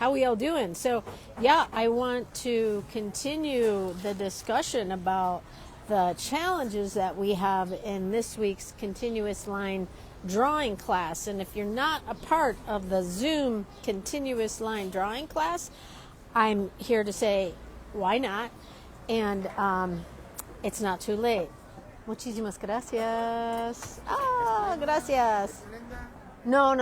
How we all doing? So, yeah, I want to continue the discussion about the challenges that we have in this week's continuous line drawing class. And if you're not a part of the Zoom continuous line drawing class, I'm here to say, why not? And it's not too late. Muchísimas gracias. Ah, gracias. No,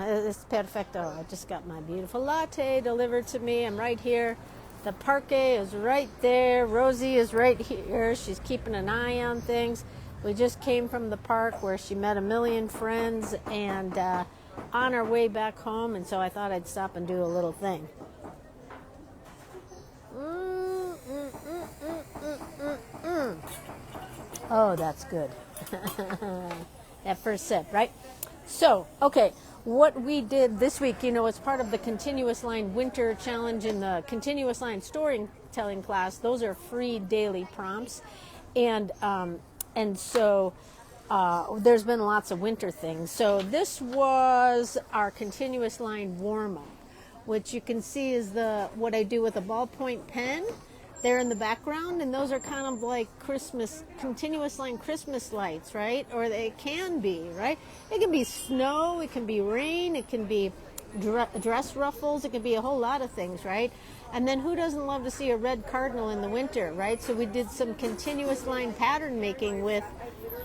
it's perfecto. I just got my beautiful latte delivered to me. I'm right here. The parque is right there. Rosie is right here. She's keeping an eye on things. We just came from the park where she met a million friends and on our way back home, and so I thought I'd stop and do a little thing. Oh, that's good. That first sip, right? So, okay, what we did this week, as part of the Continuous Line Winter Challenge in the Continuous Line Storytelling class, those are free daily prompts. And so there's been lots of winter things. So this was our Continuous Line warm-up, which you can see is what I do with a ballpoint pen. They're in the background, and those are kind of like continuous line Christmas lights, right? Or they can be, right? It can be snow, it can be rain, it can be dress ruffles, it can be a whole lot of things, right? And then who doesn't love to see a red cardinal in the winter, right? So we did some continuous line pattern making with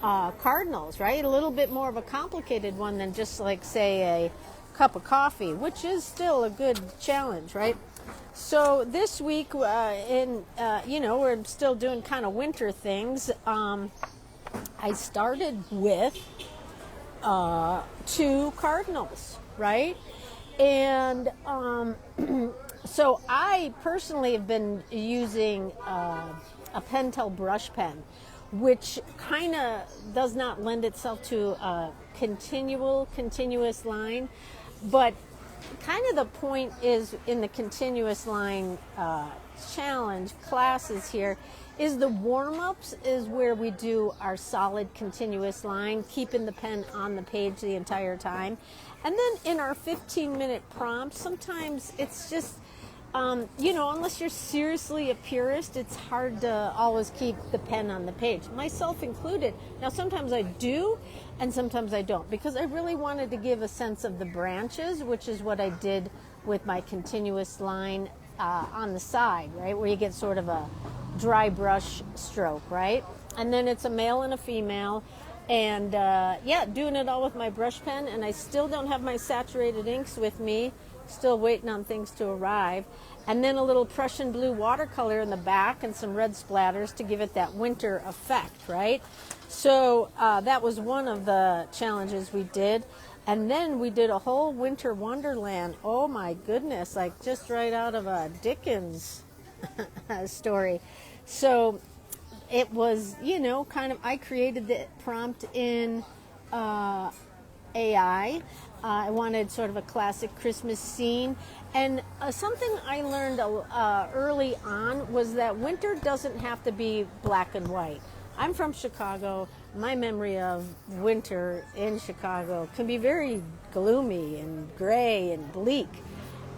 cardinals, right? A little bit more of a complicated one than just like, say, a cup of coffee, which is still a good challenge, right? So this week, we're still doing kind of winter things. I started with 2 cardinals, right? And so I personally have been using a Pentel brush pen, which kind of does not lend itself to a continuous line, but kind of the point is in the continuous line challenge classes here is the warm-ups is where we do our solid continuous line, keeping the pen on the page the entire time. And then in our 15-minute prompts, sometimes it's just, unless you're seriously a purist, it's hard to always keep the pen on the page, myself included. Now, sometimes I do, and sometimes I don't, because I really wanted to give a sense of the branches, which is what I did with my continuous line on the side, right, where you get sort of a dry brush stroke, right? And then it's a male and a female, and doing it all with my brush pen, and I still don't have my saturated inks with me, still waiting on things to arrive. And then a little Prussian blue watercolor in the back and some red splatters to give it that winter effect, right? So that was one of the challenges we did. And then we did a whole winter wonderland. Oh my goodness, like just right out of a Dickens story. So it was, I created the prompt in AI. I wanted sort of a classic Christmas scene. And something I learned early on was that winter doesn't have to be black and white. I'm from Chicago. My memory of winter in Chicago can be very gloomy and gray and bleak.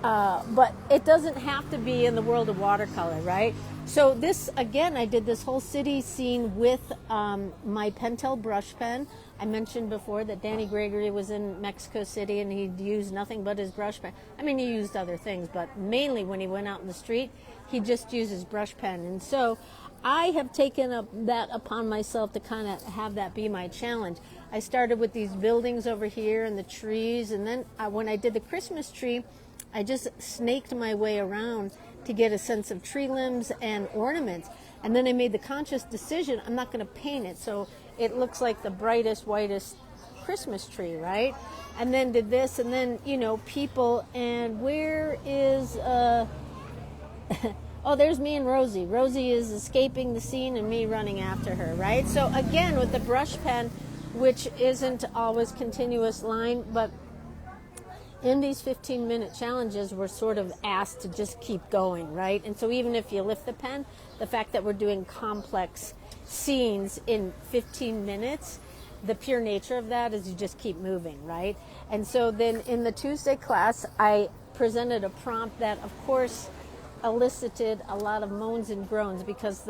But it doesn't have to be in the world of watercolor, right? So this, again, I did this whole city scene with my Pentel brush pen. I mentioned before that Danny Gregory was in Mexico City and he'd used nothing but his brush pen. I mean, he used other things, but mainly when he went out in the street, he just used his brush pen. And so I have taken that upon myself to kind of have that be my challenge. I started with these buildings over here and the trees, and then when I did the Christmas tree, I just snaked my way around to get a sense of tree limbs and ornaments. And then I made the conscious decision, I'm not going to paint it so it looks like the brightest, whitest Christmas tree, right? And then did this, and then, people, and where is, oh, there's me and Rosie. Rosie is escaping the scene and me running after her, right? So again, with the brush pen, which isn't always continuous line, but in these 15-minute challenges, we're sort of asked to just keep going, right? And so even if you lift the pen, the fact that we're doing complex scenes in 15 minutes, the pure nature of that is you just keep moving, right? And so then in the Tuesday class, I presented a prompt that, of course, elicited a lot of moans and groans, because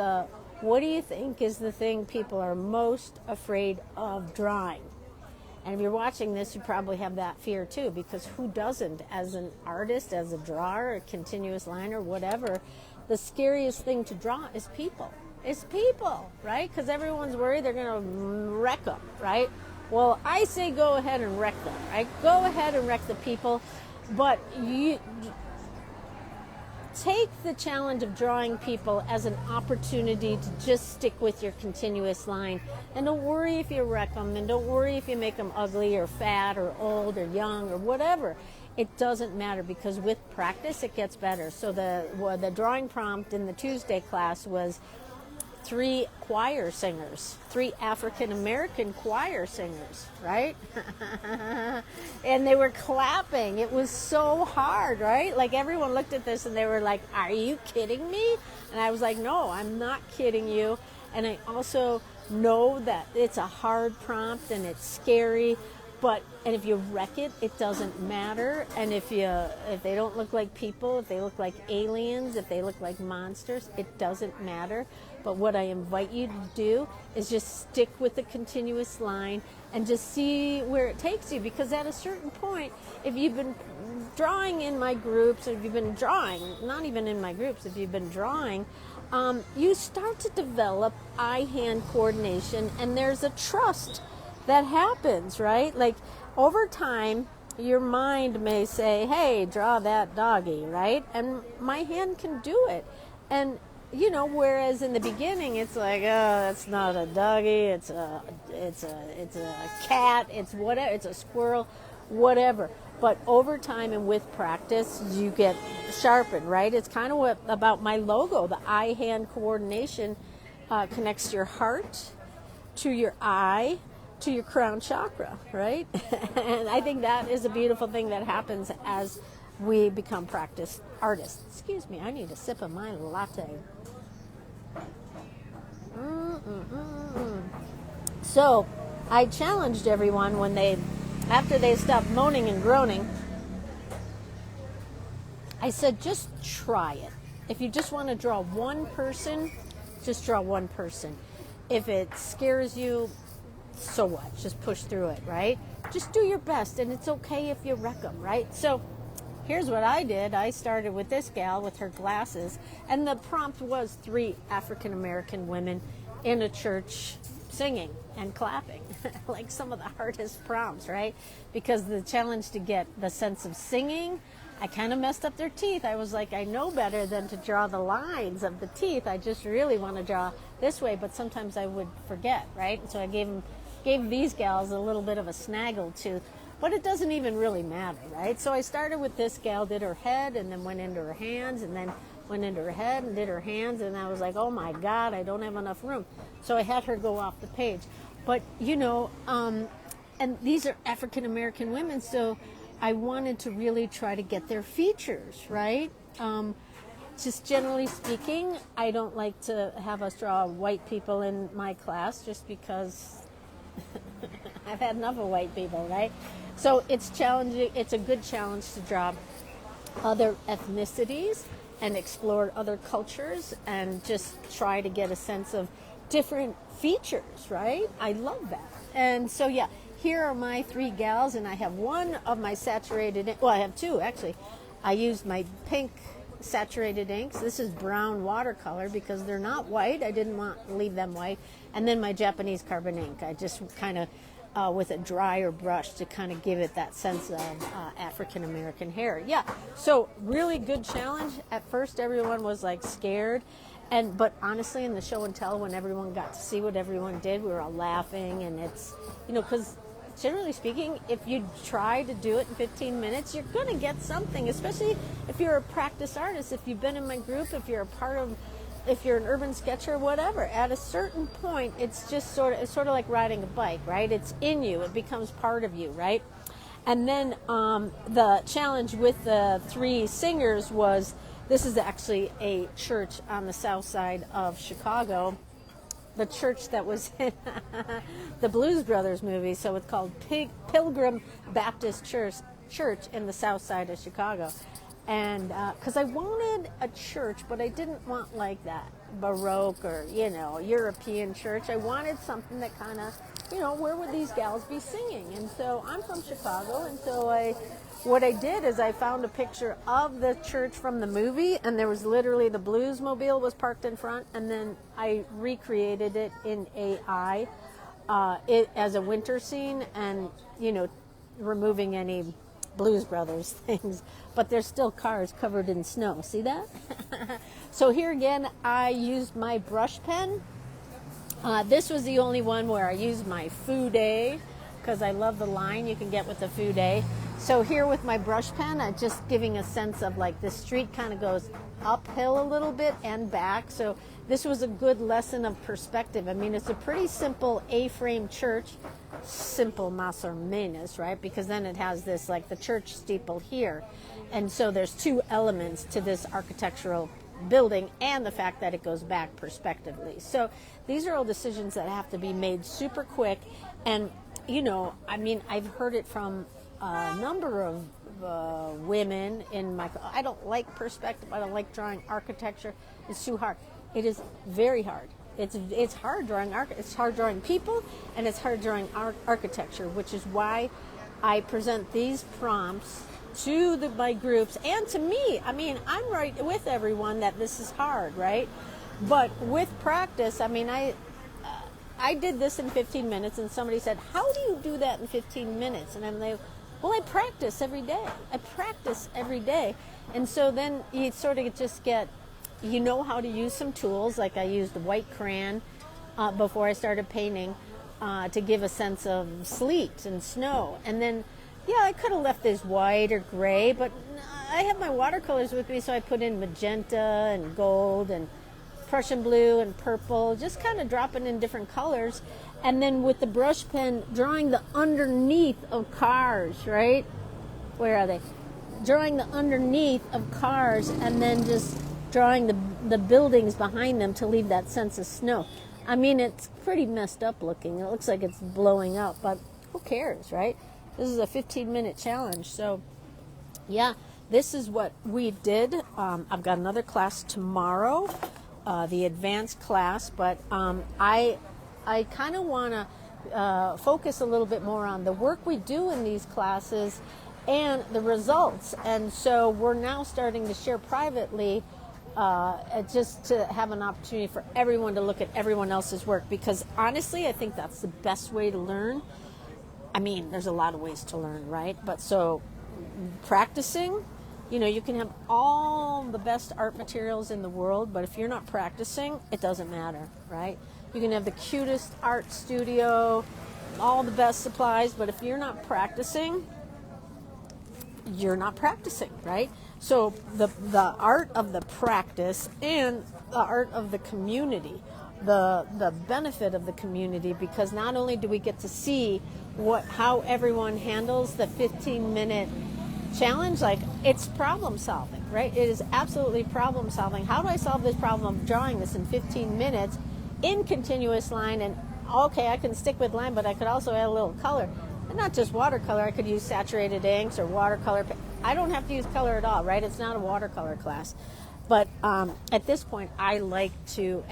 what do you think is the thing people are most afraid of drawing? And if you're watching this, you probably have that fear too, because who doesn't? As an artist, as a drawer, a continuous liner, whatever, the scariest thing to draw is people. It's people, right? Because everyone's worried they're going to wreck them, right? Well, I say go ahead and wreck them, right? Go ahead and wreck the people, but you take the challenge of drawing people as an opportunity to just stick with your continuous line. And don't worry if you wreck them, and don't worry if you make them ugly or fat or old or young or whatever. It doesn't matter, because with practice it gets better. So the drawing prompt in the Tuesday class was 3 choir singers, 3 African American choir singers, right? And they were clapping. It was so hard, right? Like, everyone looked at this and they were like, "Are you kidding me?" And I was like, "No, I'm not kidding you." And I also know that it's a hard prompt and it's scary, and if you wreck it, it doesn't matter. And if they don't look like people, if they look like aliens, if they look like monsters, it doesn't matter. But what I invite you to do is just stick with the continuous line and just see where it takes you. Because at a certain point, if you've been drawing in my groups, or if you've been drawing, not even in my groups, if you've been drawing, you start to develop eye-hand coordination, and there's a trust that happens, right? Like, over time, your mind may say, "Hey, draw that doggy," right? And my hand can do it. And whereas in the beginning it's like, "Oh, that's not a doggy, it's a cat, it's whatever, it's a squirrel," whatever. But over time and with practice, you get sharpened, right? It's kind of about my logo. The eye-hand coordination connects your heart to your eye to your crown chakra, right? And I think that is a beautiful thing that happens as we become practiced artists. Excuse me, I need a sip of my latte. So I challenged everyone after they stopped moaning and groaning, I said, just try it. If you just want to draw one person, just draw one person. If it scares you, so what? Just push through it, right? Just do your best, and it's okay if you wreck them, right? So here's what I did. I started with this gal with her glasses, and the prompt was 3 African American women in a church singing and clapping, like some of the hardest prompts, right? Because the challenge to get the sense of singing, I kind of messed up their teeth. I was like, I know better than to draw the lines of the teeth. I just really want to draw this way, but sometimes I would forget, right? So I gave these gals a little bit of a snaggle tooth, but it doesn't even really matter, right? So I started with this gal, did her head, and then went into her hands, and then went into her head and did her hands, and I was like, oh my God, I don't have enough room. So I had her go off the page. But, and these are African American women, so I wanted to really try to get their features, right? Just generally speaking, I don't like to have us draw white people in my class, just because I've had enough of white people, right? So it's challenging. It's a good challenge to draw other ethnicities and explore other cultures and just try to get a sense of different features, right? I love that. And so, yeah, here are my 3 gals, and I have one of my saturated, well, I have 2 actually. I used my pink saturated inks. This is brown watercolor because they're not white. I didn't want to leave them white. And then my Japanese carbon ink. I just kind of, with a drier brush to kind of give it that sense of African American hair. Yeah, so really good challenge. At first everyone was like scared, but honestly in the show and tell, when everyone got to see what everyone did, we were all laughing. And it's, because generally speaking, if you try to do it in 15 minutes, you're going to get something, especially if you're a practice artist, if you've been in my group, if you're if you're an urban sketcher or whatever. At a certain point, it's just sort of like riding a bike, right? It's in you. It becomes part of you, right? And then the challenge with the 3 singers was, this is actually a church on the south side of Chicago, the church that was in the Blues Brothers movie. So it's called Pilgrim Baptist Church in the south side of Chicago. And because I wanted a church, but I didn't want like that Baroque or, European church. I wanted something that kind of, where would these gals be singing? And so I'm from Chicago, and so what I did is I found a picture of the church from the movie, and there was literally the Bluesmobile was parked in front, and then I recreated it in AI as a winter scene, and, removing any Blues Brothers things, but there's still cars covered in snow. See that? So here again, I used my brush pen. This was the only one where I used my Fude, because I love the line you can get with the Fude. So here with my brush pen, I'm just giving a sense of like the street kind of goes uphill a little bit and back. So this was a good lesson of perspective. I mean, it's a pretty simple A-frame church, simple más o menos, right? Because then it has this, like the church steeple here. And so there's two elements to this architectural building and the fact that it goes back prospectively. So these are all decisions that have to be made super quick. And, I've heard it from a number of women in my, I don't like perspective, I don't like drawing architecture, it's too hard. It is very hard. It's hard drawing it's hard drawing people, and it's hard drawing architecture, which is why I present these prompts to my groups and to me. I mean, I'm right with everyone that this is hard, right? But with practice, I mean, I did this in 15 minutes, and somebody said, "How do you do that in 15 minutes?" And I'm like, "Well, I practice every day. And so then you sort of just get, how to use some tools. Like I used the white crayon before I started painting to give a sense of sleet and snow. And then, I could have left this white or gray, but I have my watercolors with me, so I put in magenta and gold and Prussian blue and purple, just kind of dropping in different colors. And then with the brush pen, drawing the underneath of cars, right? Where are they? Drawing the underneath of cars, and then just drawing the buildings behind them to leave that sense of snow. I mean, it's pretty messed up looking. It looks like it's blowing up, but who cares, right? This is a 15-minute challenge. So, this is what we did. I've got another class tomorrow, the advanced class, but I kind of want to focus a little bit more on the work we do in these classes and the results. And so we're now starting to share privately just to have an opportunity for everyone to look at everyone else's work, because honestly, I think that's the best way to learn. I mean, there's a lot of ways to learn, right? But so practicing, you can have all the best art materials in the world, but if you're not practicing, it doesn't matter, right? You can have the cutest art studio, all the best supplies, but if you're not practicing, you're not practicing, right? So the art of the practice and the art of the community, the benefit of the community, because not only do we get to see how everyone handles the 15-minute challenge, like it's problem solving, right? It is absolutely problem solving. How do I solve this problem of drawing this in 15 minutes in continuous line? And okay, I can stick with line, but I could also add a little color. And not just watercolor, I could use saturated inks or watercolor. I don't have to use color at all, right? It's not a watercolor class. But at this point, I like to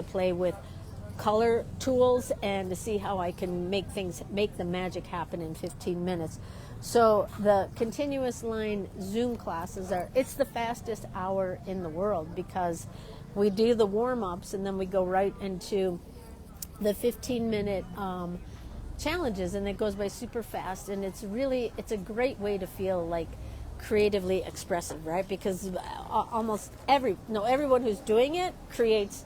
play with color tools and to see how I can make the magic happen in 15 minutes. So the continuous line Zoom classes it's the fastest hour in the world, because we do the warm-ups and then we go right into the 15-minute challenges, and it goes by super fast, and it's a great way to feel like creatively expressive, right? Because almost everyone who's doing it creates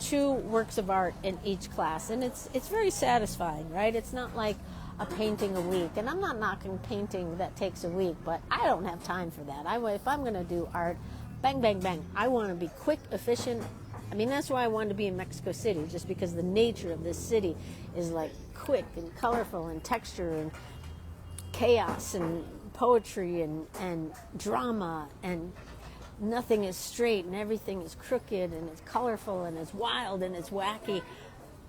2 works of art in each class, and it's very satisfying, right? It's not like a painting a week, and I'm not knocking painting that takes a week, but I don't have time for that. If I'm going to do art, bang, bang, bang. I want to be quick, efficient. I mean, that's why I wanted to be in Mexico City, just because the nature of this city is like quick and colorful and texture and chaos and poetry and drama, and nothing is straight and everything is crooked and it's colorful and it's wild and it's wacky.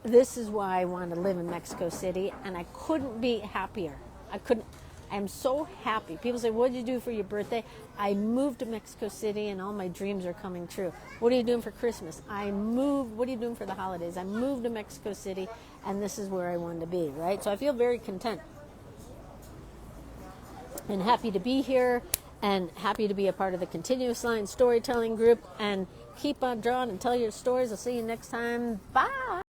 This is why I wanted to live in Mexico City, and I couldn't be happier. I'm so happy. People say, what did you do for your birthday? I moved to Mexico City and all my dreams are coming true. What are you doing for Christmas? I moved. What are you doing for the holidays? I moved to Mexico City and this is where I wanted to be, right? So I feel very content and happy to be here and happy to be a part of the Continuous Line Storytelling Group, and keep on drawing and tell your stories. I'll see you next time. Bye.